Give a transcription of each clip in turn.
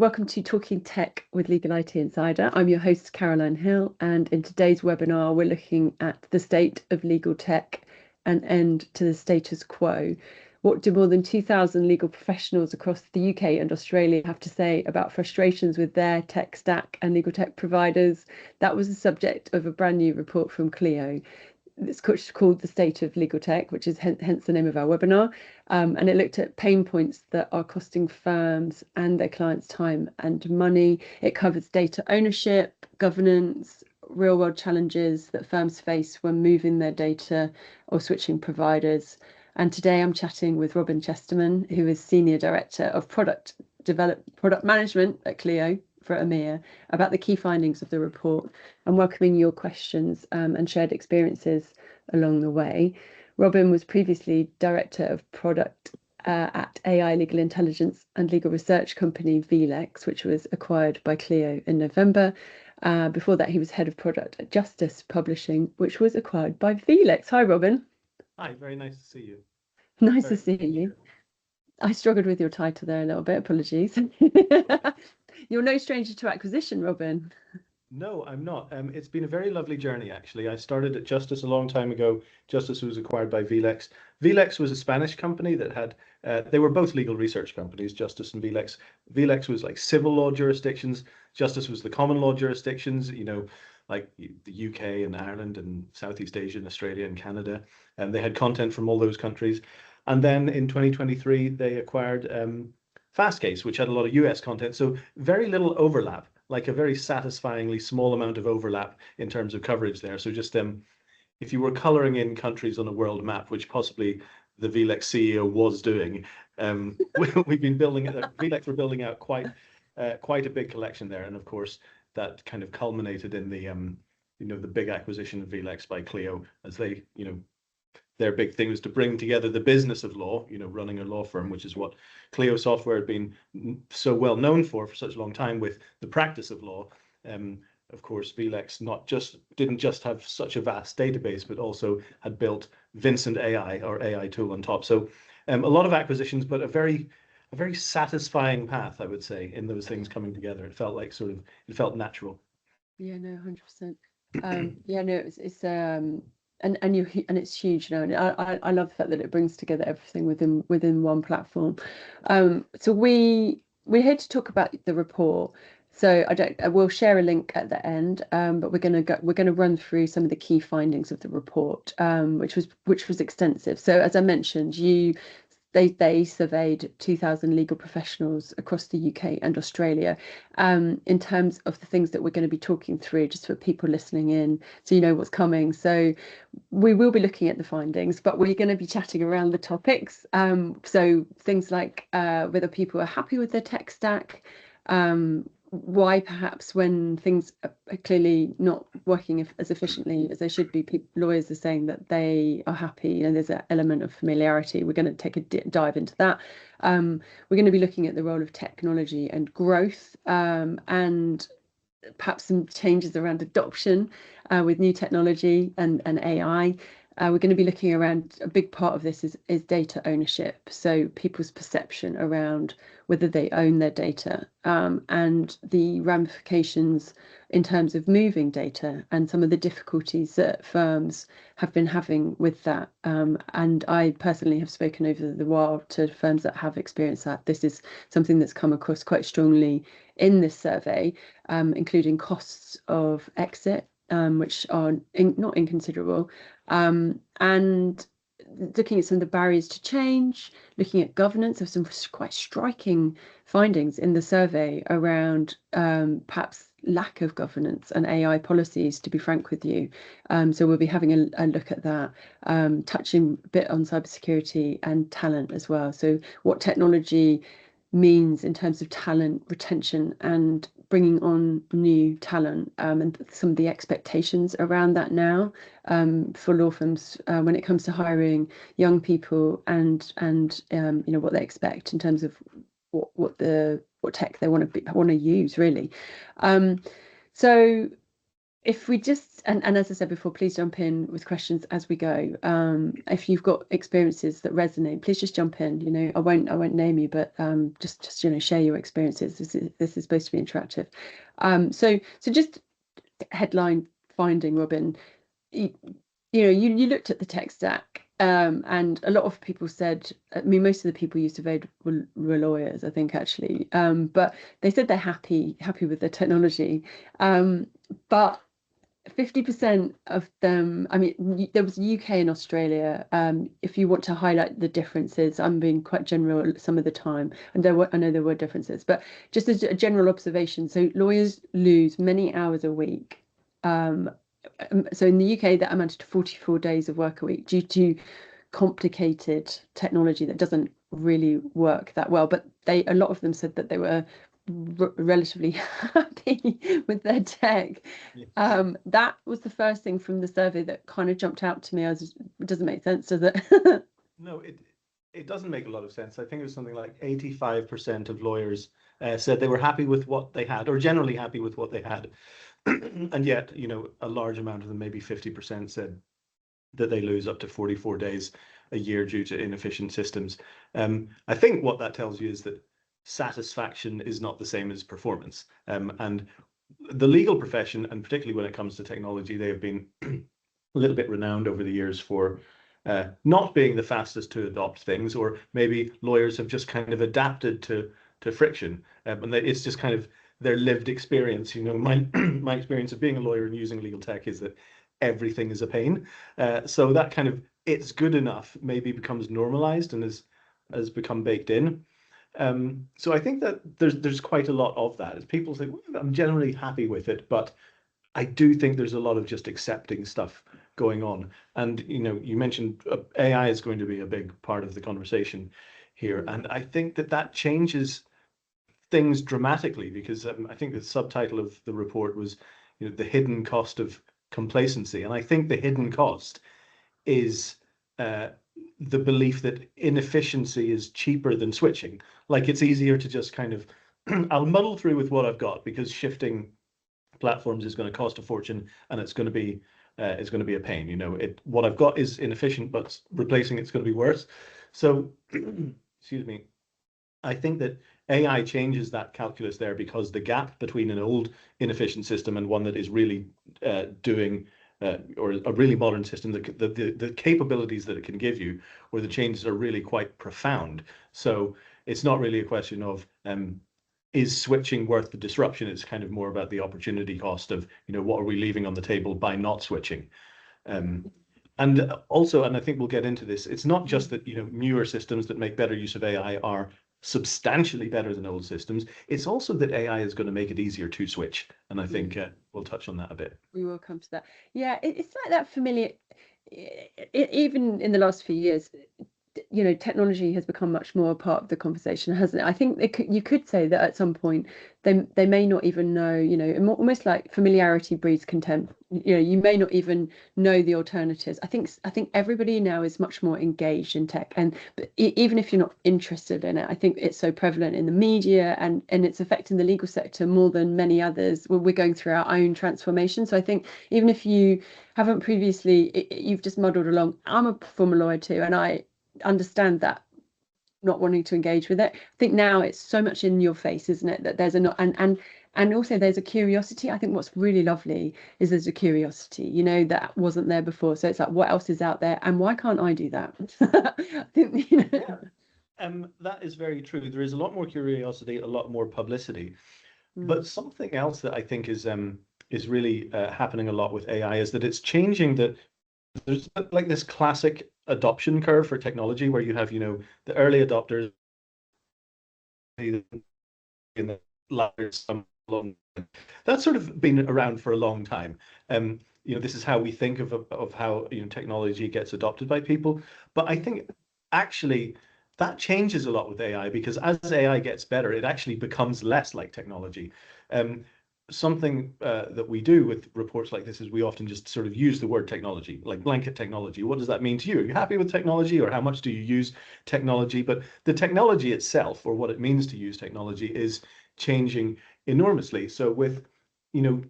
welcome to Talking Tech with Legal IT Insider. I'm your host, Caroline Hill, and in today's webinar, we're looking at the state of legal tech and end to the status quo. What do more than 2,000 legal professionals across the UK and Australia have to say about frustrations with their tech stack and legal tech providers? That was the subject of a brand new report from Clio. It's called The State of Legal Tech, which is hence the name of our webinar. And it looked at pain points that are costing firms and their clients time and money. It covers data ownership, governance, real world challenges that firms face when moving their data or switching providers. And today I'm chatting with Robin Chesterman, who is Senior Director of Product Management at Clio for EMEA, about the key findings of the report and welcoming your questions and shared experiences along the way. Robin was previously Director of Product at AI Legal Intelligence and Legal Research company vLex, which was acquired by Clio in November. Before that, he was Head of Product at Justice Publishing, which was acquired by vLex. Hi, Robin. Hi, very nice to see you. Nice to see you. I struggled with your title there a little bit, apologies. You're no stranger to acquisition, Robin. No, I'm not. It's been a very lovely journey, actually. I started at Justice a long time ago. Justice was acquired by vLex. vLex was a Spanish company that had, they were both legal research companies, Justice and vLex. vLex was like civil law jurisdictions. Justice was the common law jurisdictions, you know, like the UK and Ireland and Southeast Asia and Australia and Canada. And they had content from all those countries. And then in 2023, they acquired Fastcase, which had a lot of US content. So very little overlap, like a very satisfyingly small amount of overlap in terms of coverage there. So just if you were coloring in countries on a world map, which possibly the vLex CEO was doing, we've been building vLex were building out quite a big collection there. And of course, that kind of culminated in the big acquisition of vLex by Clio, as they, their big thing was to bring together the business of law, running a law firm, which is what Clio Software had been so well known for such a long time, with the practice of law. Of course, vLex didn't just have such a vast database, but also had built Vincent AI, or AI tool, on top. So a lot of acquisitions, but a very satisfying path, I would say, in those things coming together. It felt like it felt natural. Yeah, no, 100%. Yeah, no, it's and it's huge, and I love the fact that it brings together everything within one platform. So we're here to talk about the report. So I will share a link at the end, but we're going to run through some of the key findings of the report, which was extensive. So as I mentioned, they surveyed 2,000 legal professionals across the UK and Australia, in terms of the things that we're going to be talking through, just for people listening in, so you know what's coming. So we will be looking at the findings, but we're going to be chatting around the topics. So things like whether people are happy with their tech stack, why perhaps when things are clearly not working as efficiently as they should be, lawyers are saying that they are happy, and there's an element of familiarity. We're going to take a dive into that. We're going to be looking at the role of technology and growth, and perhaps some changes around adoption with new technology and AI. We're going to be looking around, a big part of this is data ownership, so people's perception around whether they own their data, and the ramifications in terms of moving data and some of the difficulties that firms have been having with that. And I personally have spoken over the while to firms that have experienced that. This is something that's come across quite strongly in this survey, including costs of exit, which are not inconsiderable, and looking at some of the barriers to change, looking at governance. There's some quite striking findings in the survey around perhaps lack of governance and AI policies, to be frank with you. So we'll be having a look at that, touching a bit on cybersecurity and talent as well. So what technology means in terms of talent retention and bringing on new talent, and some of the expectations around that now, for law firms, when it comes to hiring young people, and what they expect in terms of what tech they want to use, really. So if we just, and as I said before, please jump in with questions as we go. If you've got experiences that resonate, please just jump in. You know, I won't name you, but just share your experiences. This is supposed to be interactive. So just headline finding, Robin. You looked at the tech stack, and a lot of people said, I mean, most of the people you surveyed were lawyers, I think, actually, but they said they're happy with the technology, but 50% of them, I mean, there was UK and Australia. If you want to highlight the differences, I'm being quite general some of the time, and I know there were differences, but just as a general observation, so lawyers lose many hours a week. So in the UK, that amounted to 44 days of work a week due to complicated technology that doesn't really work that well. But a lot of them said that they were relatively happy with their tech. Yeah. That was the first thing from the survey that kind of jumped out to me. It doesn't make sense, does it? No, it doesn't make a lot of sense. I think it was something like 85% of lawyers said they were happy with what they had, or generally happy with what they had. And yet, you know, a large amount of them, maybe 50%, said that they lose up to 44 days a year due to inefficient systems. I think what that tells you is that satisfaction is not the same as performance. And the legal profession, and particularly when it comes to technology, they have been a little bit renowned over the years for not being the fastest to adopt things, or maybe lawyers have just kind of adapted to friction. And it's just kind of their lived experience. You know, my experience of being a lawyer and using legal tech is that everything is a pain. So that kind of it's good enough maybe becomes normalized and has become baked in. So I think that there's quite a lot of that. As people say, well, I'm generally happy with it, but I do think there's a lot of just accepting stuff going on. And you know, you mentioned AI is going to be a big part of the conversation here, and I think that changes things dramatically, because I think the subtitle of the report was, you know, the hidden cost of complacency, and I think the hidden cost is the belief that inefficiency is cheaper than switching. Like it's easier to just kind of I'll muddle through with what I've got because shifting platforms is going to cost a fortune and it's going to be a pain. You know, what I've got is inefficient, but replacing it's going to be worse. So, excuse me. I think that AI changes that calculus there, because the gap between an old inefficient system and one that is really doing or a really modern system, the capabilities that it can give you, or the changes are really quite profound. So it's not really a question of is switching worth the disruption? It's kind of more about the opportunity cost of, you know, what are we leaving on the table by not switching? And also, and I think we'll get into this, it's not just that, you know, newer systems that make better use of AI are substantially better than old systems. It's also that AI is going to make it easier to switch. And I think we'll touch on that a bit. We will come to that. Yeah, it's like that familiar, even in the last few years, you know, technology has become much more a part of the conversation, hasn't it? I think you could say that at some point they may not even know, you know, almost like familiarity breeds contempt. You know, you may not even know the alternatives. I think everybody now is much more engaged in tech, and even if you're not interested in it, I think it's so prevalent in the media, and it's affecting the legal sector more than many others. We're going through our own transformation. So I think even if you haven't previously, you've just muddled along. I'm a former lawyer too, and I understand that not wanting to engage with it. I think now it's so much in your face, isn't it, that there's and also there's a curiosity. I think what's really lovely is there's a curiosity, you know, that wasn't there before. So it's like, what else is out there and why can't I do that? I think, you know. That is very true. There is a lot more curiosity, a lot more publicity. But something else that I think is really happening a lot with AI is that it's changing that there's like this classic adoption curve for technology where you have, you know, the early adopters in the latter some long. That's sort of been around for a long time. You know, this is how we think of how, you know, technology gets adopted by people. But I think actually that changes a lot with AI, because as AI gets better, it actually becomes less like technology. Something that we do with reports like this is we often just sort of use the word technology, like blanket technology. What does that mean to you? Are you happy with technology, or how much do you use technology? But the technology itself, or what it means to use technology, is changing enormously. So with, you know,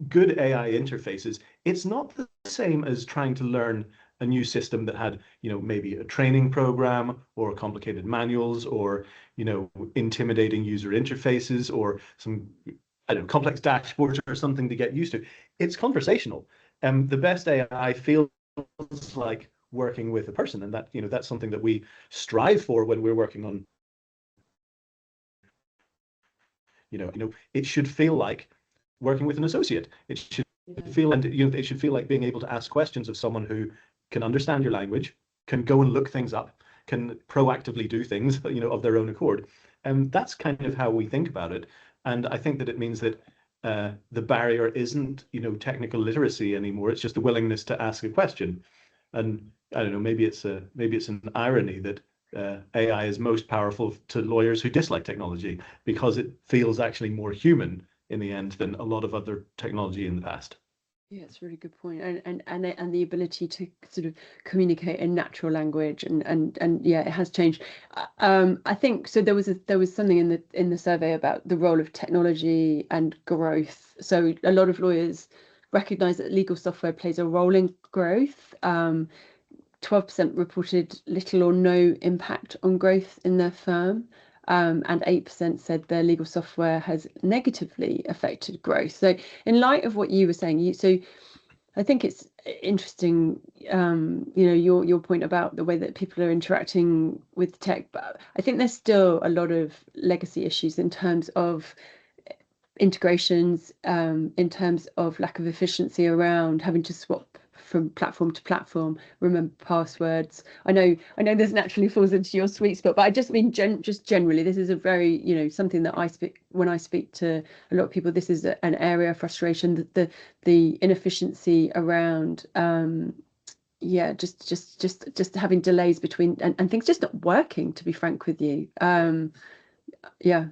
good AI interfaces, it's not the same as trying to learn a new system that had, maybe a training program or complicated manuals or, intimidating user interfaces or some, I don't know, complex dashboards or something to get used to. It's conversational. The best AI feels like working with a person, and that, that's something that we strive for when we're working on, it should feel like working with an associate. It should feel, and it should feel like being able to ask questions of someone who can understand your language, can go and look things up, can proactively do things, of their own accord. And that's kind of how we think about it. And I think that it means that the barrier isn't, technical literacy anymore. It's just the willingness to ask a question. And I don't know, maybe it's an irony that AI is most powerful to lawyers who dislike technology because it feels actually more human in the end than a lot of other technology in the past. Yeah, it's a really good point. And the ability to sort of communicate in natural language and yeah, it has changed. I think so. There was something in the survey about the role of technology and growth. So a lot of lawyers recognize that legal software plays a role in growth. 12% reported little or no impact on growth in their firm. And 8% said their legal software has negatively affected growth. So in light of what you were saying, so I think it's interesting, your point about the way that people are interacting with tech, but I think there's still a lot of legacy issues in terms of integrations, in terms of lack of efficiency around having to swap from platform to platform, remember passwords. I know this naturally falls into your sweet spot, but I just mean just generally, this is a very, something that when I speak to a lot of people, this is an area of frustration, that the inefficiency around just having delays between and things just not working, to be frank with you. Yeah.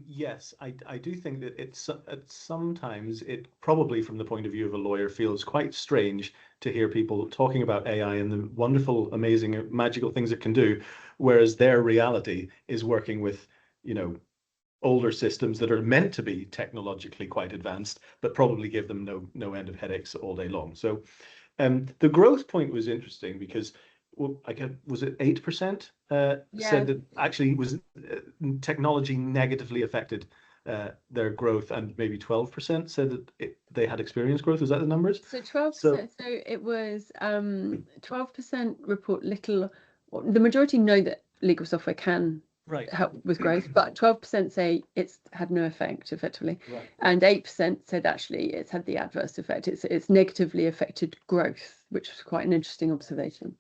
Yes, I do think that it's sometimes it probably from the point of view of a lawyer feels quite strange to hear people talking about AI and the wonderful, amazing, magical things it can do, whereas their reality is working with, older systems that are meant to be technologically quite advanced, but probably give them no end of headaches all day long. So the growth point was interesting because was it 8% said that actually was technology negatively affected their growth, and maybe 12% said that they had experienced growth. Was that the numbers? So 12%. So it was 12% report little. The majority know that legal software can help with growth, but 12% say it's had no effect effectively, and 8% said actually it's had the adverse effect. It's negatively affected growth, which is quite an interesting observation.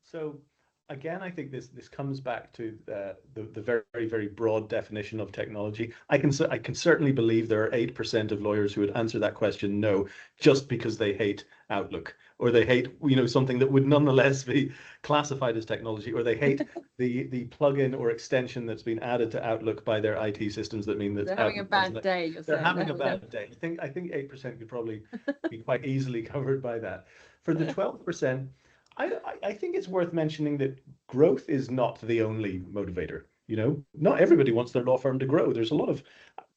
So again, I think this comes back to the very, very broad definition of technology. I can certainly believe there are 8% of lawyers who would answer that question no, just because they hate Outlook, or they hate something that would nonetheless be classified as technology, or they hate the plugin or extension that's been added to Outlook by their IT systems that mean that they're having a bad day. They're having a bad day. I think 8% could probably be quite easily covered by that. For the 12%. I think it's worth mentioning that growth is not the only motivator. Not everybody wants their law firm to grow. There's a lot of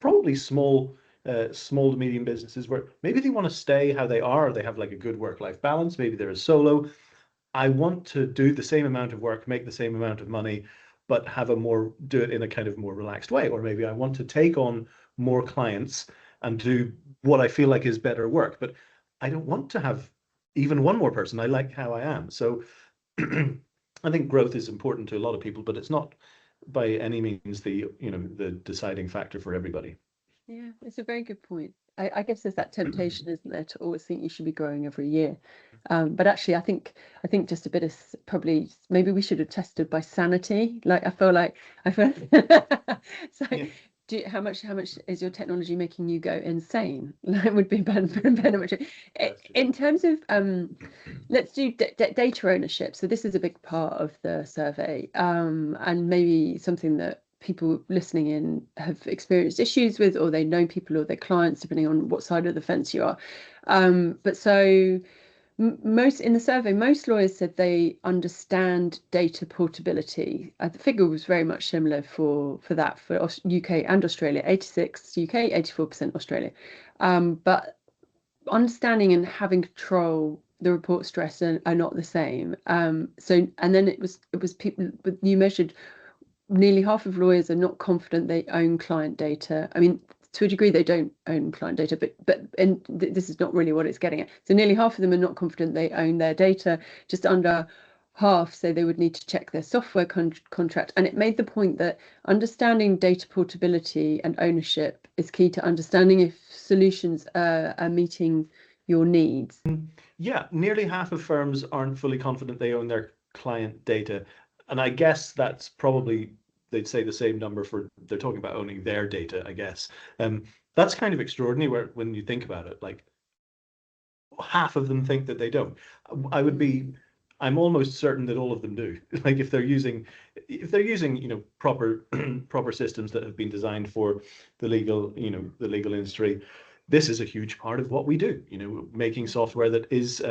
probably small to medium businesses where maybe they want to stay how they are. They have like a good work-life balance. Maybe they're a solo. I want to do the same amount of work, make the same amount of money, but do it in a kind of more relaxed way. Or maybe I want to take on more clients and do what I feel like is better work, but I don't want to have even one more person. I like how I am. So I think growth is important to a lot of people, but it's not by any means the deciding factor for everybody. Yeah, it's a very good point. I guess there's that temptation, isn't there, to always think you should be growing every year. But actually, I think just a bit of probably maybe we should have tested by sanity. Like I feel so. Yeah. How much is your technology making you go insane? That would be better. In terms of let's do data ownership. So this is a big part of the survey, and maybe something that people listening in have experienced issues with, or they know people or their clients, depending on what side of the fence you are. But so in the survey, most lawyers said they understand data portability. The figure was very much similar for that for UK and Australia, 86 UK, 84% Australia. But understanding and having control, the report stress are not the same. So, and then it was people, you measured nearly half of lawyers are not confident they own client data. I mean, to a degree, they don't own client data, but and this is not really what it's getting at. So nearly half of them are not confident they own their data. Just under half say they would need to check their software contract. And it made the point that understanding data portability and ownership is key to understanding if solutions are meeting your needs. Yeah, nearly half of firms aren't fully confident they own their client data. And I guess that's probably, they'd say the same number for, they're talking about owning their data, I guess. That's kind of extraordinary when you think about it. Like, half of them think that they don't. I'm almost certain that all of them do. Like if they're using, proper proper systems that have been designed for the legal industry, this is a huge part of what we do. Making software that is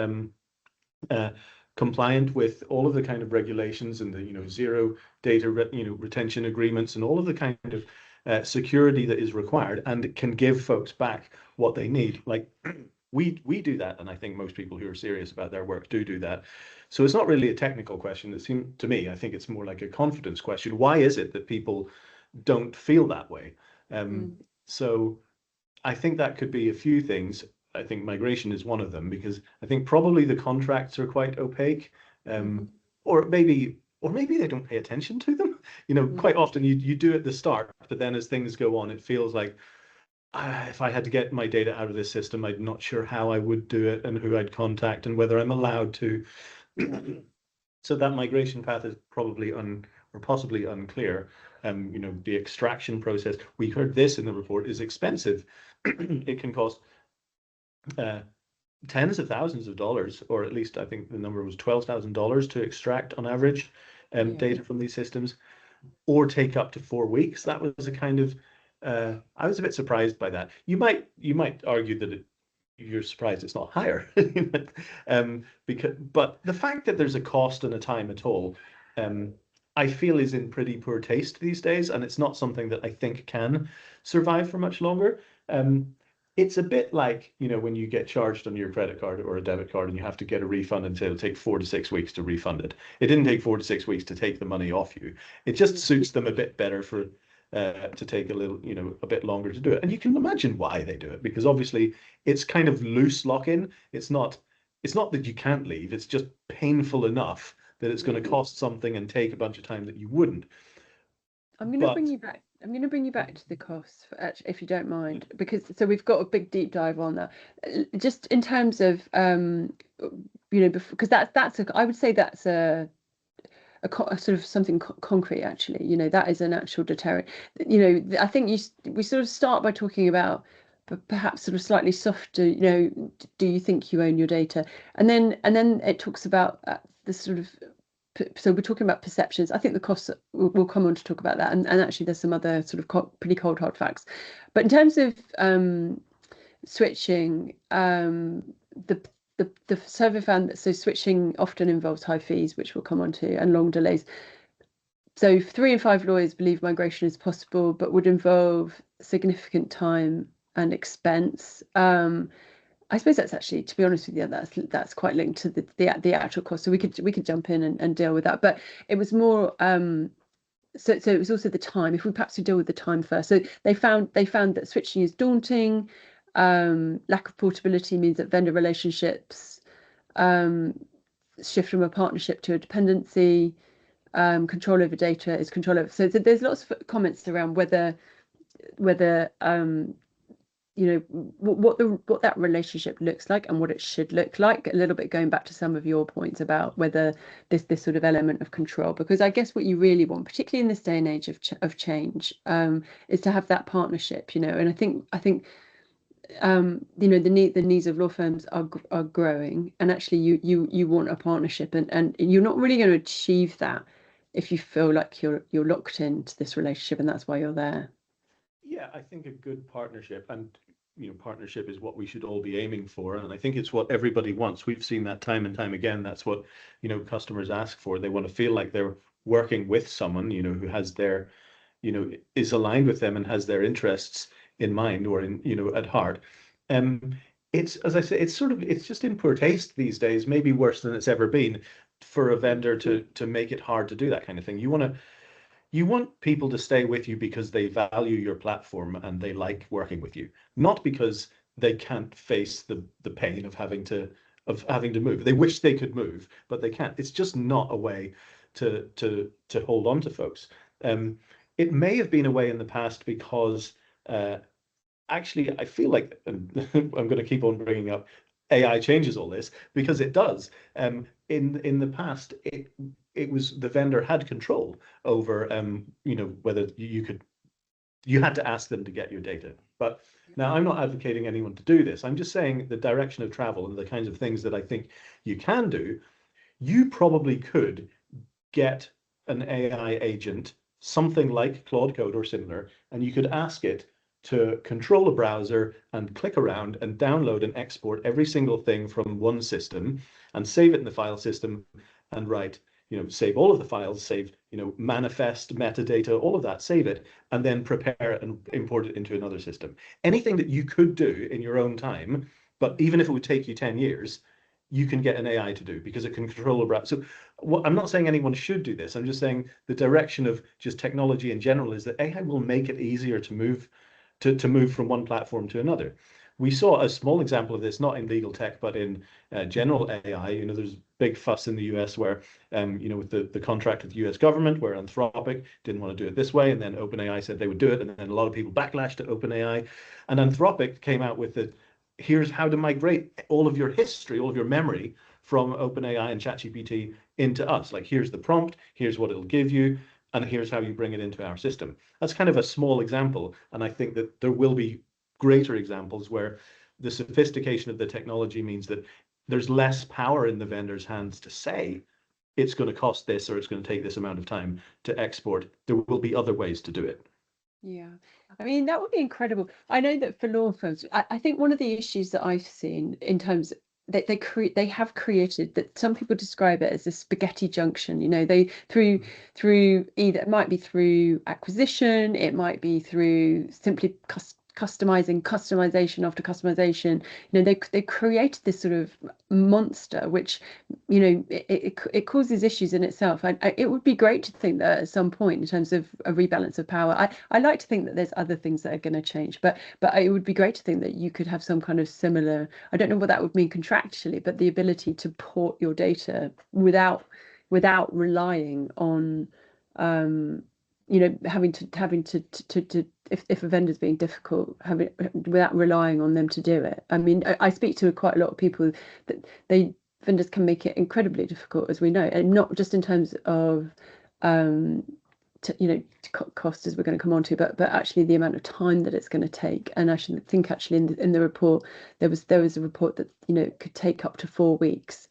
compliant with all of the kind of regulations and the zero data retention agreements and all of the kind of security that is required, and it can give folks back what they need. Like we do that, and I think most people who are serious about their work do that. So it's not really a technical question. It seems to me, I think it's more like a confidence question. Why is it that people don't feel that way? So I think that could be a few things. I think migration is one of them, because I think probably the contracts are quite opaque, or maybe they don't pay attention to them. Quite often you do at the start, but then as things go on, it feels like, if I had to get my data out of this system, I'm not sure how I would do it and who I'd contact and whether I'm allowed to. So that migration path is probably or possibly unclear. The extraction process, we heard this in the report, is expensive. It can cost tens of thousands of dollars, or at least I think the number was $12,000 to extract on average data from these systems, or take up to 4 weeks. That was a kind of I was a bit surprised by that. You might argue that you're surprised it's not higher, but the fact that there's a cost and a time at all, I feel is in pretty poor taste these days, and it's not something that I think can survive for much longer. It's a bit like, when you get charged on your credit card or a debit card and you have to get a refund and say it'll take 4 to 6 weeks to refund it. It didn't take 4 to 6 weeks to take the money off you. It just suits them a bit better for to take a little, a bit longer to do it. And you can imagine why they do it, because obviously it's kind of loose lock-in. It's not that you can't leave. It's just painful enough that it's going to cost something and take a bunch of time that you wouldn't. I'm going to bring you back. I'm going to bring you back to the costs, if you don't mind, because so we've got a big deep dive on that. Just in terms of, because I would say that's a sort of something concrete, actually. That is an actual deterrent. I think we sort of start by talking about perhaps sort of slightly softer. Do you think you own your data? And then it talks about the sort of. So we're talking about perceptions. I think the costs, we'll come on to talk about that. And actually, there's some other sort of pretty cold hard facts. But in terms of switching, the survey found that switching often involves high fees, which we'll come on to, and long delays. So 3 in 5 lawyers believe migration is possible, but would involve significant time and expense. I suppose that's actually, to be honest with you, that's quite linked to the actual cost. So we could jump in and deal with that. But it was more so it was also the time. If we perhaps deal with the time first. So they found that switching is daunting. Lack of portability means that vendor relationships shift from a partnership to a dependency. Control over data is control over. So there's lots of comments around whether what that relationship looks like and what it should look like. A little bit going back to some of your points about whether this sort of element of control, because I guess what you really want, particularly in this day and age of change, is to have that partnership. And I think the needs of law firms are growing, and actually you want a partnership, and you're not really going to achieve that if you feel like you're locked into this relationship, and that's why you're there. Yeah, I think a good partnership, and partnership is what we should all be aiming for, and I think it's what everybody wants. We've seen that time and time again. That's what customers ask for. They want to feel like they're working with someone who has their is aligned with them and has their interests in mind or in at heart. Um, it's, as I say, it's just in poor taste these days, maybe worse than it's ever been, for a vendor to make it hard to do that kind of thing. You want people to stay with you because they value your platform and they like working with you, not because they can't face the pain of having to move. They wish they could move, but they can't. It's just not a way to hold on to folks. Um, it may have been a way in the past because actually I feel like, and I'm going to keep on bringing up AI changes all this because it does. In the past, it was the vendor had control over whether you had to ask them to get your data. But now I'm not advocating anyone to do this. I'm just saying the direction of travel and the kinds of things that I think you can do. You probably could get an AI agent, something like Claude Code or similar, and you could ask it to control a browser and click around and download and export every single thing from one system and save it in the file system and write, save all of the files, save, manifest, metadata, all of that, save it, and then prepare and import it into another system. Anything that you could do in your own time, but even if it would take you 10 years, you can get an AI to do because it can control a browser. So I'm not saying anyone should do this. I'm just saying the direction of just technology in general is that AI will make it easier to move from one platform to another. We saw a small example of this, not in legal tech, but in general AI. There's big fuss in the US where, with the contract with the US government, where Anthropic didn't want to do it this way, and then OpenAI said they would do it, and then a lot of people backlashed to OpenAI, and Anthropic came out with here's how to migrate all of your history, all of your memory from OpenAI and ChatGPT into us. Like, here's the prompt, here's what it'll give you, and here's how you bring it into our system. That's kind of a small example, and I think that there will be greater examples where the sophistication of the technology means that there's less power in the vendor's hands to say it's going to cost this or it's going to take this amount of time to export. There will be other ways to do it. Yeah, I mean, that would be incredible. I know that for law firms, I think one of the issues that I've seen in terms that they have created, that some people describe it as a spaghetti junction. They through either, it might be through acquisition, it might be through simply customization after customization. They created this sort of monster, which it causes issues in itself. It would be great to think that at some point, in terms of a rebalance of power, I like to think that there's other things that are going to change, but it would be great to think that you could have some kind of similar, I don't know what that would mean contractually, but the ability to port your data without relying on having to if a vendor's being difficult, without relying on them to do it. I mean, I speak to quite a lot of people that vendors can make it incredibly difficult, as we know, and not just in terms of cost, as we're going to come on to, but actually the amount of time that it's going to take. And I should think actually in the report there was a report that it could take up to 4 weeks.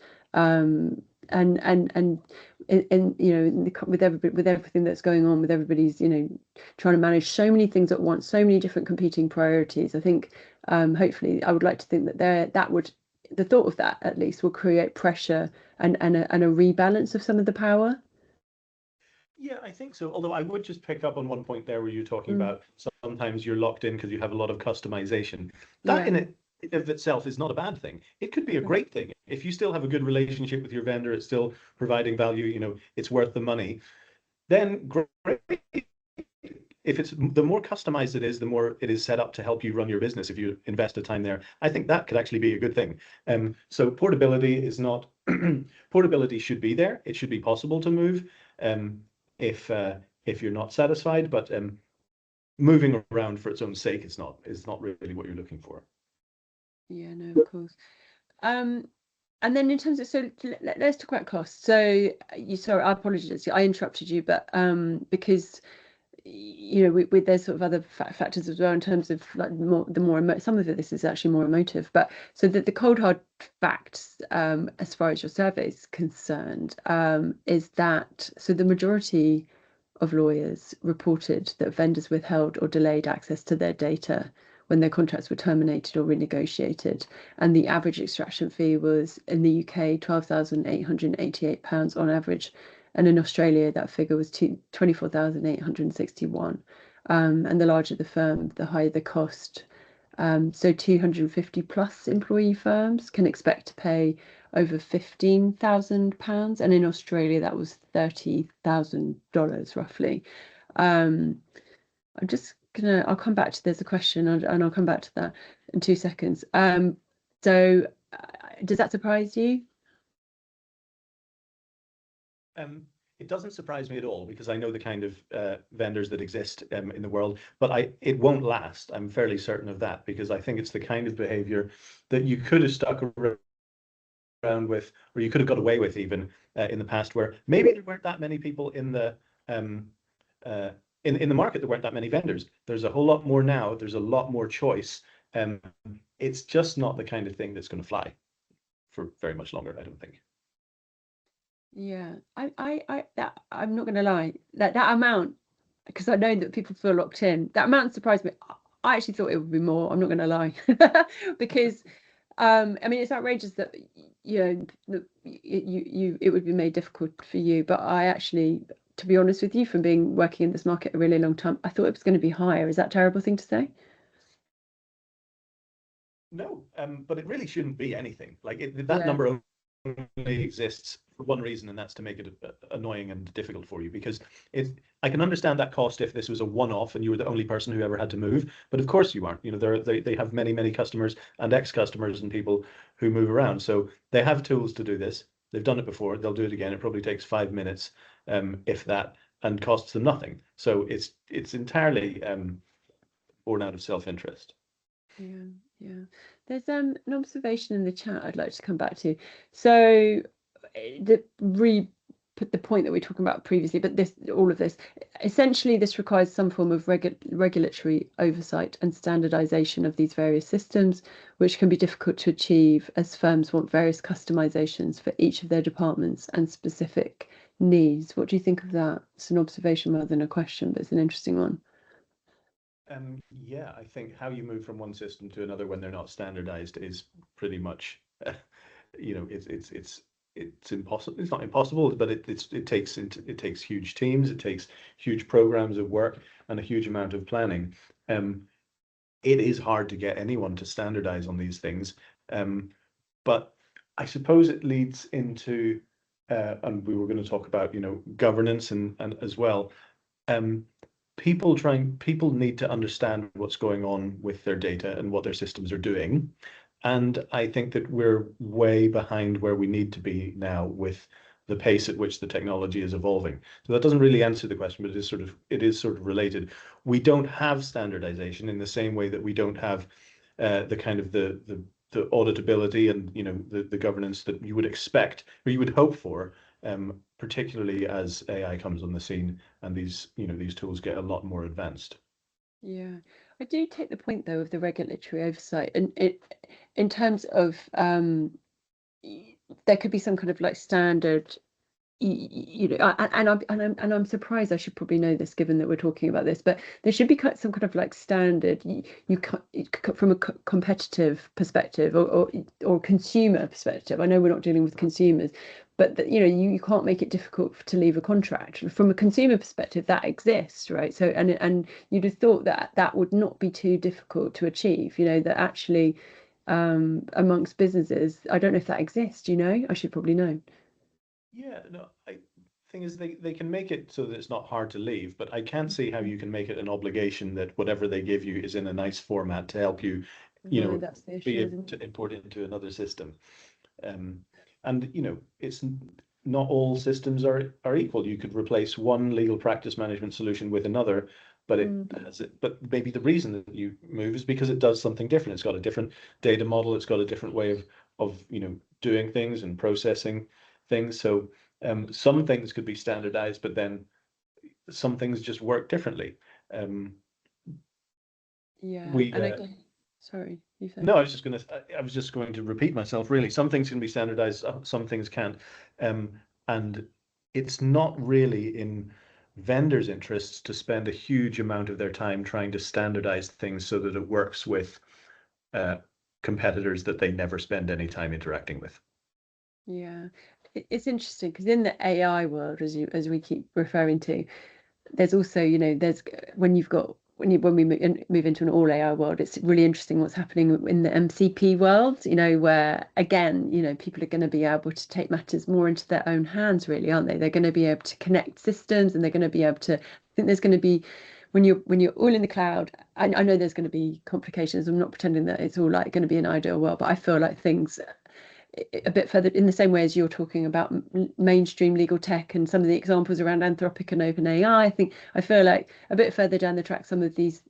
And with everything that's going on, with everybody's trying to manage so many things at once, so many different competing priorities, I think hopefully I would like to think that the thought of that at least will create pressure and a rebalance of some of the power. Yeah, I think so. Although I would just pick up on one point there where you're talking about sometimes you're locked in because you have a lot of customization. That in it of itself is not a bad thing. It could be a great thing. If you still have a good relationship with your vendor, it's still providing value, it's worth the money, then great. If it's the more customized it is, the more it is set up to help you run your business. If you invest the time there, I think that could actually be a good thing. So portability is not portability should be there. It should be possible to move if you're not satisfied, but moving around for its own sake is not really what you're looking for. Yeah, no, of course. And then in terms of, so let's talk about costs. So sorry, I apologize, I interrupted you, but because there's sort of other factors as well in terms of like some of this is actually more emotive, but so that the cold hard facts as far as your survey is concerned is that the majority of lawyers reported that vendors withheld or delayed access to their data when their contracts were terminated or renegotiated, and the average extraction fee was in the UK £12,888 on average, and in Australia that figure was 24,861. And the larger the firm, the higher the cost. So 250 plus employee firms can expect to pay over £15,000, and in Australia that was $30,000 roughly. I'll come back to, there's a question, and I'll come back to that in 2 seconds. So does that surprise you? It doesn't surprise me at all, because I know the kind of vendors that exist in the world, but it won't last. I'm fairly certain of that, because I think it's the kind of behavior that you could have stuck around with, or you could have got away with even in the past, where maybe there weren't that many people in the in the market, there weren't that many vendors. There's a whole lot more now. There's a lot more choice. It's just not the kind of thing that's going to fly for very much longer, I don't think. Yeah, I'm not going to lie, that amount, because I know that people feel locked in. That amount surprised me. I actually thought it would be more. I'm not going to lie, because I mean, it's outrageous that it would be made difficult for you. But I actually, to be honest with you, from being working in this market a really long time, I thought it was going to be higher. Is that a terrible thing to say? No, but it really shouldn't be anything. Like that number only exists for one reason, and that's to make it annoying and difficult for you. Because I can understand that cost if this was a one-off and you were the only person who ever had to move, but of course you aren't. They have many customers and ex-customers and people who move around, so they have tools to do this. They've done it before. They'll do it again. It probably takes 5 minutes, if that, and costs them nothing. So it's entirely born out of self-interest. Yeah. There's an observation in the chat I'd like to come back to. So put the point that we were talking about previously, but all of this essentially, this requires some form of regulatory oversight and standardization of these various systems, which can be difficult to achieve as firms want various customizations for each of their departments and specific needs. What do you think of that? It's an observation rather than a question, but it's an interesting one. Yeah, I think how you move from one system to another when they're not standardized is pretty much, it's impossible. It's not impossible, but it takes huge teams, it takes huge programs of work, and a huge amount of planning. It is hard to get anyone to standardize on these things, but I suppose it leads into, and we were going to talk about, governance and as well. People need to understand what's going on with their data and what their systems are doing. And I think that we're way behind where we need to be now with the pace at which the technology is evolving. So that doesn't really answer the question, but it is sort of related. We don't have standardization in the same way that we don't have the kind of the auditability and the governance that you would expect or you would hope for, particularly as AI comes on the scene and these tools get a lot more advanced. Yeah, I do take the point though of the regulatory oversight, and in terms of there could be some kind of like standard, and I'm surprised. I should probably know this given that we're talking about this, but there should be some kind of like standard. From a competitive perspective or consumer perspective. I know we're not dealing with consumers, but that, you can't make it difficult to leave a contract. From a consumer perspective, that exists, right? So and you'd have thought that that would not be too difficult to achieve. That actually amongst businesses, I don't know if that exists. I should probably know. Yeah, no, thing is they can make it so that it's not hard to leave, but I can't see how you can make it an obligation that whatever they give you is in a nice format to help you, No, that's the issue, be able isn't it? to import it into another system. And it's not all systems are equal. You could replace one legal practice management solution with another, but but maybe the reason that you move is because it does something different. It's got a different data model. It's got a different way of doing things and processing things. So some things could be standardized, but then some things just work differently. Yeah, We and again, sorry, you No, say. I was just going to repeat myself, really. Some things can be standardized, some things can't. And it's not really in vendors' interests to spend a huge amount of their time trying to standardize things so that it works with competitors that they never spend any time interacting with. Yeah, it's interesting because in the AI world, as we keep referring to, there's also, there's when you've got when we move into an all AI world, it's really interesting what's happening in the MCP world, where again, people are going to be able to take matters more into their own hands, really, aren't they? They're going to be able to connect systems, and they're going to be able to, I think there's going to be, when you're all in the cloud, I know there's going to be complications. I'm not pretending that it's all like going to be an ideal world, but I feel like things a bit further in the same way as you're talking about mainstream legal tech and some of the examples around Anthropic and OpenAI. I feel like a bit further down the track, some of these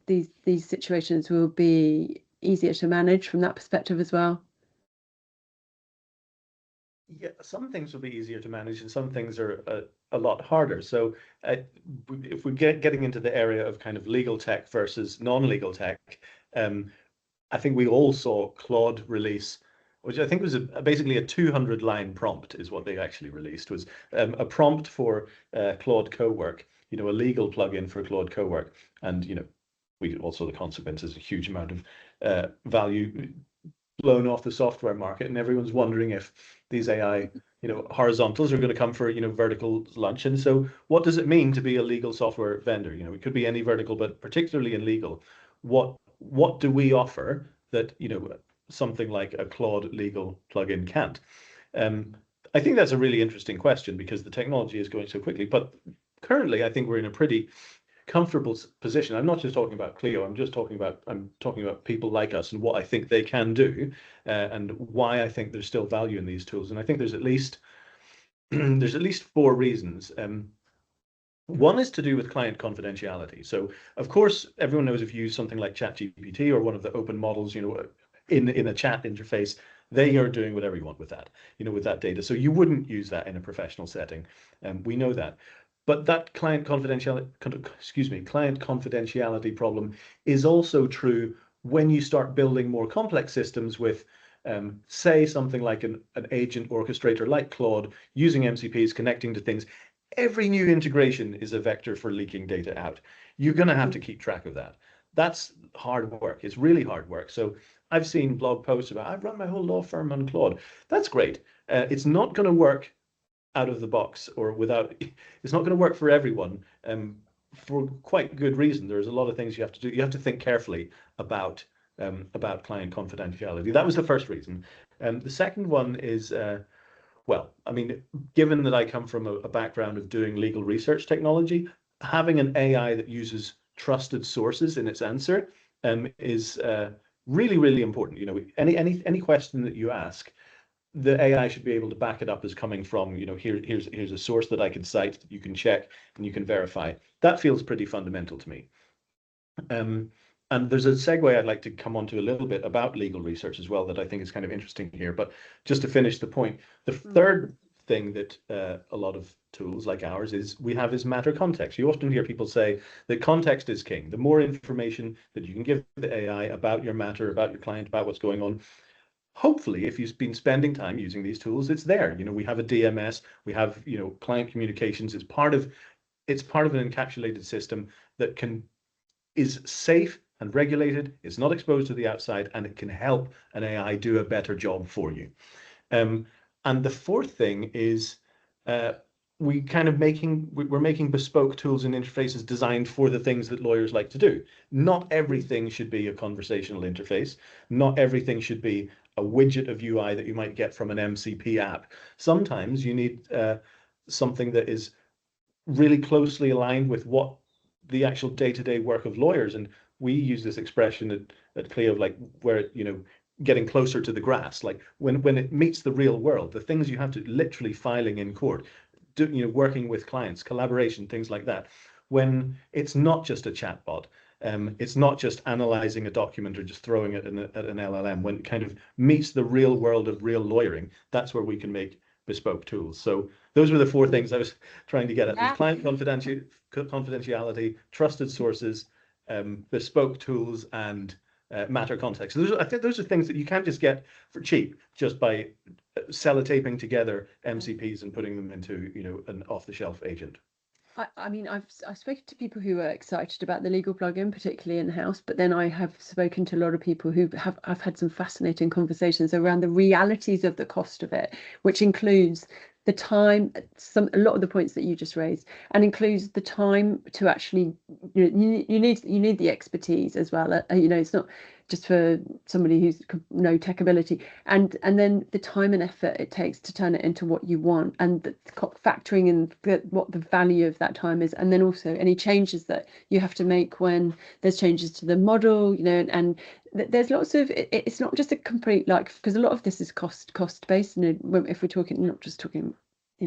situations will be easier to manage from that perspective as well. Yeah, some things will be easier to manage, and some things are a lot harder. So, if we're getting into the area of kind of legal tech versus non-legal tech, I think we all saw Claude release, which I think was basically a 200-line prompt is what they actually released, was a prompt for Claude Cowork, a legal plugin for Claude Cowork. And, we also, the consequences, a huge amount of value blown off the software market, and everyone's wondering if these AI, horizontals are going to come for, vertical lunch. And so what does it mean to be a legal software vendor? It could be any vertical, but particularly in legal, what do we offer that, something like a Claude legal plugin can't? I think that's a really interesting question because the technology is going so quickly, but currently I think we're in a pretty comfortable position. I'm not just talking about Clio. I'm talking about people like us and what I think they can do, and why I think there's still value in these tools. And I think there's at least there's at least 4 reasons. One is to do with client confidentiality. So, of course, everyone knows if you use something like ChatGPT or one of the open models, in a chat interface, they are doing whatever you want with that, with that data. So you wouldn't use that in a professional setting, and we know that. But that client confidentiality problem is also true when you start building more complex systems with, say, something like an agent orchestrator like Claude, using MCPs, connecting to things. Every new integration is a vector for leaking data out. You're going to have to keep track of that. That's hard work. It's really hard work. So I've seen blog posts about, I've run my whole law firm on Claude. That's great. It's not going to work out of the box or without, it's not going to work for everyone, for quite good reason. There's a lot of things you have to do. You have to think carefully about client confidentiality. That was the first reason. The second one is, well, I mean, given that I come from a background of doing legal research technology, having an AI that uses trusted sources in its answer is really, really important. Any question that you ask, the AI should be able to back it up as coming from, here's a source that I can cite, that you can check and you can verify. That feels pretty fundamental to me. And there's a segue I'd like to come on to a little bit about legal research as well that I think is kind of interesting here. But just to finish the point, the third thing that a lot of tools like ours is matter context. You often hear people say that context is king. The more information that you can give the AI about your matter, about your client, about what's going on, hopefully, if you've been spending time using these tools, it's there. We have a DMS, we have, client communications. It's part of an encapsulated system that is safe and regulated. It's not exposed to the outside, and it can help an AI do a better job for you. And the fourth thing is, we're making bespoke tools and interfaces designed for the things that lawyers like to do. Not everything should be a conversational interface. Not everything should be a widget of UI that you might get from an MCP app. Sometimes you need something that is really closely aligned with what the actual day-to-day work of lawyers. And we use this expression at Clio, like where, getting closer to the grass, like when it meets the real world, the things you have to literally filing in court, working with clients, collaboration, things like that. When it's not just a chatbot, it's not just analyzing a document or just throwing it at an LLM. When it kind of meets the real world of real lawyering, that's where we can make bespoke tools. So those were the 4 things I was trying to get at. There's client confidentiality, trusted sources, bespoke tools, and matter context. I think those are things that you can't just get for cheap just by sellotaping together MCPs and putting them into an off-the-shelf agent. I mean, I've spoken to people who are excited about the legal plugin, particularly in-house, but then I have spoken to a lot of people who I've had some fascinating conversations around the realities of the cost of it, which includes the time, a lot of the points that you just raised, and includes the time to actually, you need the expertise as well. It's not just for somebody who's no tech ability, and then the time and effort it takes to turn it into what you want, and factoring in what the value of that time is, and then also any changes that you have to make when there's changes to the model, and there's lots of it's not just a complete, because a lot of this is cost based, if we're talking, not just talking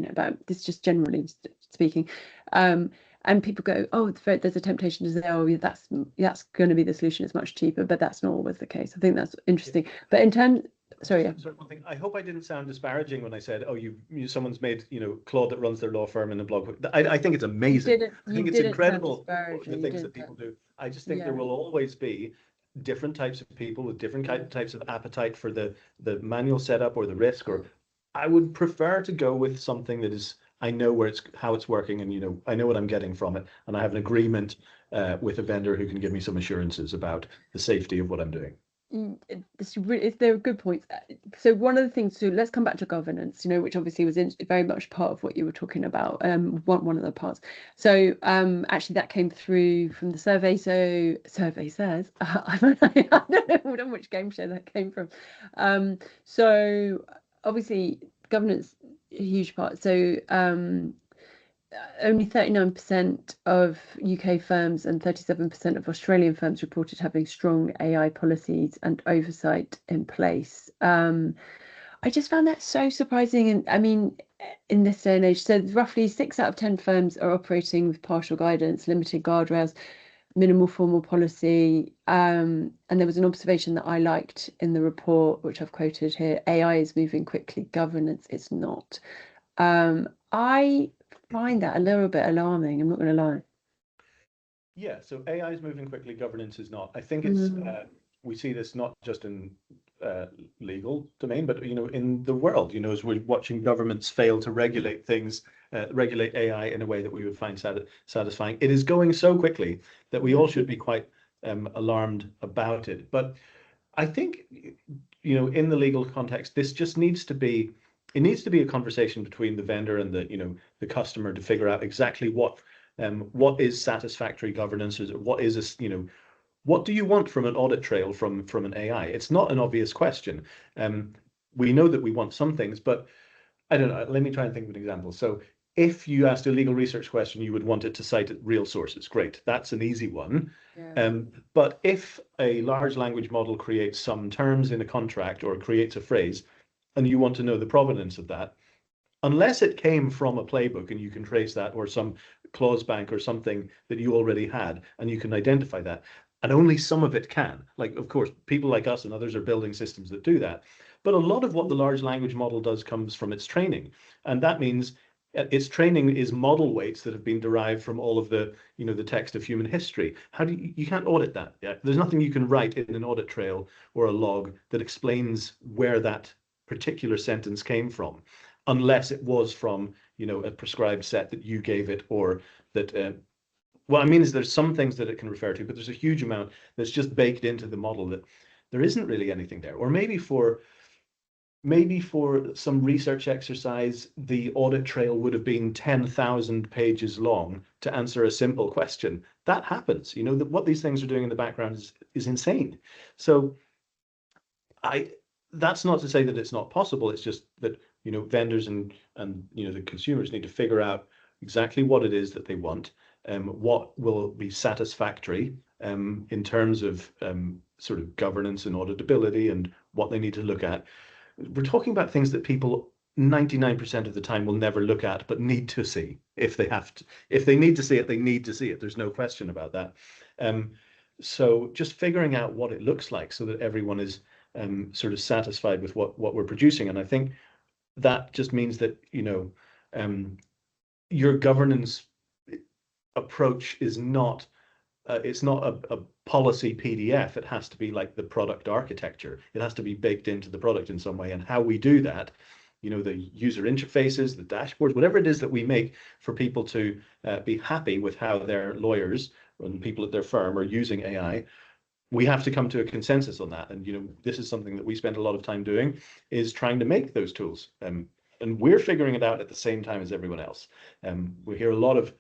about this, just generally speaking, and people go, oh, there's a temptation to say, oh, that's going to be the solution, it's much cheaper, but that's not always the case. I think that's interesting. But in terms, sorry, yeah. One thing, I hope I didn't sound disparaging when I said, oh, someone's made Claude that runs their law firm in a blog. I think it's amazing. I think it's incredible the things that people do. I just think there will always be different types of people with different types of appetite for the manual setup or the risk. Or I would prefer to go with something that is, I know how it's working, and I know what I'm getting from it, and I have an agreement with a vendor who can give me some assurances about the safety of what I'm doing. They're good points. So one of the things, so let's come back to governance, which obviously was very much part of what you were talking about, one of the parts. So actually that came through from the survey. So survey says, I don't know which game show that came from. So obviously governance, a huge part. So only 39% of UK firms and 37% of Australian firms reported having strong AI policies and oversight in place. I just found that so surprising. And I mean, in this day and age, so roughly 6 out of 10 firms are operating with partial guidance, limited guardrails, minimal formal policy. And there was an observation that I liked in the report, which I've quoted here: AI is moving quickly, governance is not. I find that a little bit alarming, I'm not going to lie. Yeah, so AI is moving quickly, governance is not. I think it's we see this not just in legal domain, but in the world, as we're watching governments fail to regulate things, regulate AI in a way that we would find satisfying. It is going so quickly that we all should be quite alarmed about it. But I think in the legal context, this just needs to be a conversation between the vendor and the customer to figure out exactly what is satisfactory governance, or what is what do you want from an audit trail from an AI? It's not an obvious question. We know that we want some things, but I don't know. Let me try and think of an example. So if you asked a legal research question, you would want it to cite real sources. Great, that's an easy one. Yeah. But if a large language model creates some terms in a contract or creates a phrase, and you want to know the provenance of that, unless it came from a playbook and you can trace that, or some clause bank or something that you already had, and you can identify that, and only some of it can. Like, of course, people like us and others are building systems that do that. But a lot of what the large language model does comes from its training. And that means its training is model weights that have been derived from all of the, the text of human history. How do you can't audit that. Yeah? There's nothing you can write in an audit trail or a log that explains where that particular sentence came from, unless it was from a prescribed set that you gave it, or that what I mean is there's some things that it can refer to, but there's a huge amount that's just baked into the model that there isn't really anything there. Or maybe for some research exercise, the audit trail would have been 10,000 pages long to answer a simple question. That happens. What these things are doing in the background is insane. So that's not to say that it's not possible. It's just that vendors and the consumers need to figure out exactly what it is that they want, what will be satisfactory in terms of sort of governance and auditability, and what they need to look at. We're talking about things that people 99% of the time will never look at, but need to see. If they need to see it, they need to see it. There's no question about that. So just figuring out what it looks like so that everyone is sort of satisfied with what we're producing. And I think that just means that your governance approach is not it's not a policy PDF. It has to be like the product architecture. It has to be baked into the product in some way. And how we do that, the user interfaces, the dashboards, whatever it is that we make for people to be happy with how their lawyers and people at their firm are using AI, we have to come to a consensus on that. And this is something that we spend a lot of time doing, is trying to make those tools And we're figuring it out at the same time as everyone else. We hear a lot of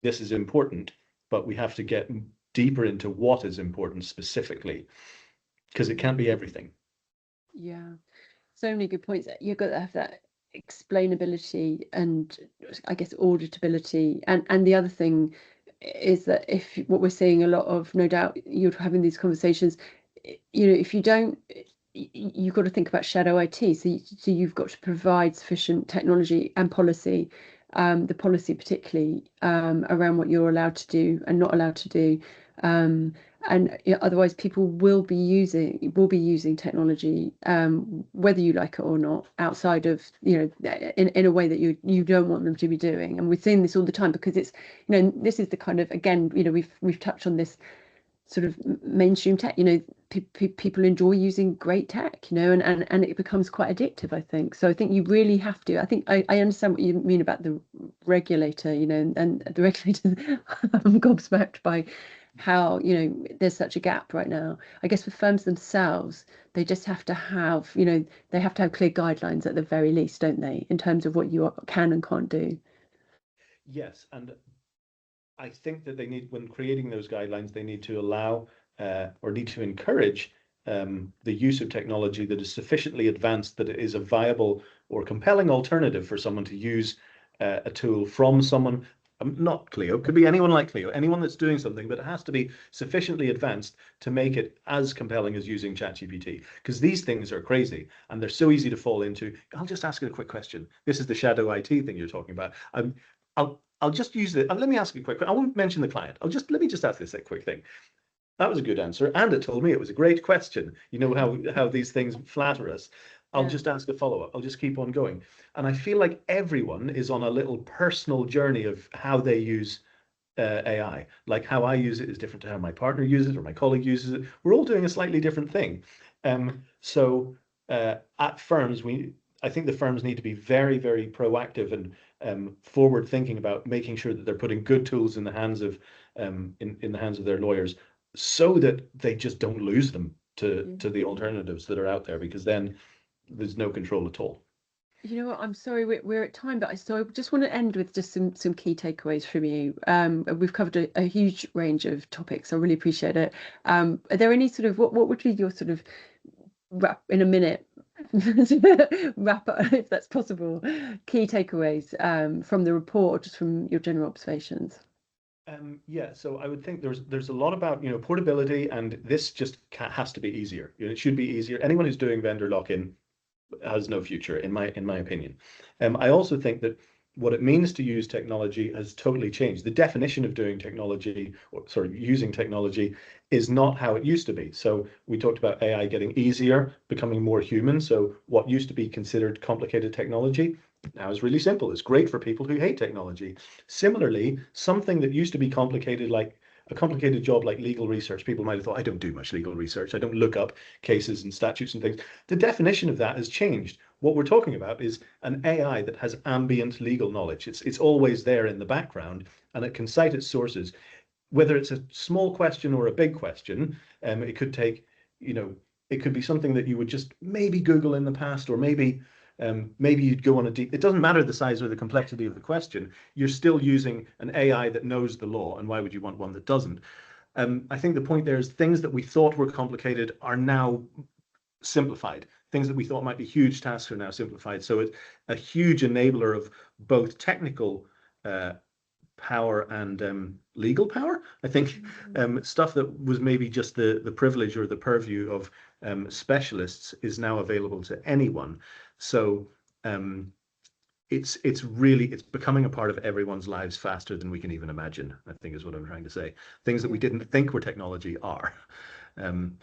this is important, but we have to get deeper into what is important specifically, because it can't be everything. Yeah, so many good points. You've got to have that explainability and I guess auditability. And the other thing is that if what we're seeing a lot of, no doubt you're having these conversations, if you don't, you've got to think about shadow IT. So you've got to provide sufficient technology and policy, the policy particularly around what you're allowed to do and not allowed to do. And otherwise people will be using technology, whether you like it or not, outside of, in a way that you don't want them to be doing. And we're seeing this all the time because it's, this is the kind of, again, we've touched on this sort of mainstream tech, people enjoy using great tech, and it becomes quite addictive, I think. So I think you really have to, I think I understand what you mean about the regulator, and the regulator, I'm gobsmacked by how, there's such a gap right now. I guess for firms themselves, they just have to have, they have to have clear guidelines at the very least, don't they, in terms of what you can and can't do. Yes, and I think that they need, when creating those guidelines, they need to allow or need to encourage the use of technology that is sufficiently advanced that it is a viable or compelling alternative for someone to use a tool from someone, not Clio, could be anyone like Clio, anyone that's doing something, but it has to be sufficiently advanced to make it as compelling as using ChatGPT, because these things are crazy and they're so easy to fall into. I'll just ask you a quick question. This is the shadow IT thing you're talking about. I'll just use it. Let me ask you a quick. I won't mention the client. Let me just ask this quick thing. That was a good answer, and it told me it was a great question. You know how these things flatter us. I'll just ask a follow-up. I'll just keep on going. And I feel like everyone is on a little personal journey of how they use AI. Like how I use it is different to how my partner uses it or my colleague uses it. We're all doing a slightly different thing. So at firms, I think the firms need to be very, very proactive and forward thinking about making sure that they're putting good tools in the hands of in the hands of their lawyers, so that they just don't lose them to the alternatives that are out there, because then there's no control at all. You know what? I'm sorry we're at time, but I just want to end with just some key takeaways from you. We've covered a huge range of topics. I really appreciate it. Are there any sort of what would be your sort of wrap in a minute wrap up, if that's possible, key takeaways from the report, or just from your general observations? Yeah, so I would think there's a lot about portability, and this just has to be easier. It should be easier. Anyone who's doing vendor lock-in has no future, in my opinion. I also think that what it means to use technology has totally changed. The definition of doing technology, or sorry, using technology, is not how it used to be. So we talked about AI getting easier, becoming more human. So what used to be considered complicated technology now is really simple. It's great for people who hate technology. Similarly, something that used to be complicated, like a complicated job like legal research, people might have thought, I don't do much legal research. I don't look up cases and statutes and things. The definition of that has changed. What we're talking about is an AI that has ambient legal knowledge. It's always there in the background, and it can cite its sources. Whether it's a small question or a big question, it could take, it could be something that you would just maybe Google in the past, or maybe you'd go on a deep, it doesn't matter the size or the complexity of the question, you're still using an AI that knows the law, and why would you want one that doesn't? I think the point there is things that we thought were complicated are now simplified. Things that we thought might be huge tasks are now simplified. So it's a huge enabler of both technical power and legal power. I think stuff that was maybe just the privilege or the purview of specialists is now available to anyone. So it's becoming a part of everyone's lives faster than we can even imagine, I think is what I'm trying to say. Things that we didn't think were technology are. And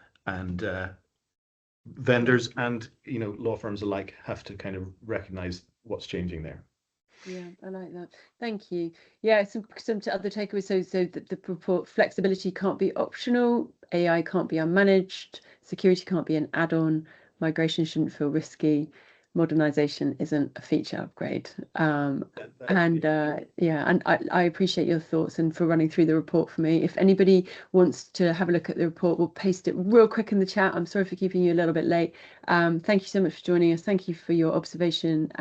vendors and law firms alike have to kind of recognize what's changing there. Yeah, I like that. Thank you. Yeah, some other takeaways. So the report: flexibility can't be optional, AI can't be unmanaged, security can't be an add-on, migration shouldn't feel risky, modernization isn't a feature upgrade. That- And I appreciate your thoughts and for running through the report for me. If anybody wants to have a look at the report, we'll paste it real quick in the chat. I'm sorry for keeping you a little bit late. Thank you so much for joining us. Thank you for your observation.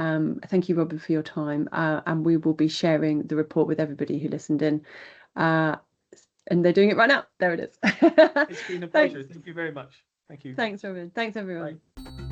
Thank you, Robin, for your time. And we will be sharing the report with everybody who listened in. And they're doing it right now. There it is. It's been a pleasure. Thank you very much. Thank you. Thanks, Robin. Thanks, everyone. Bye.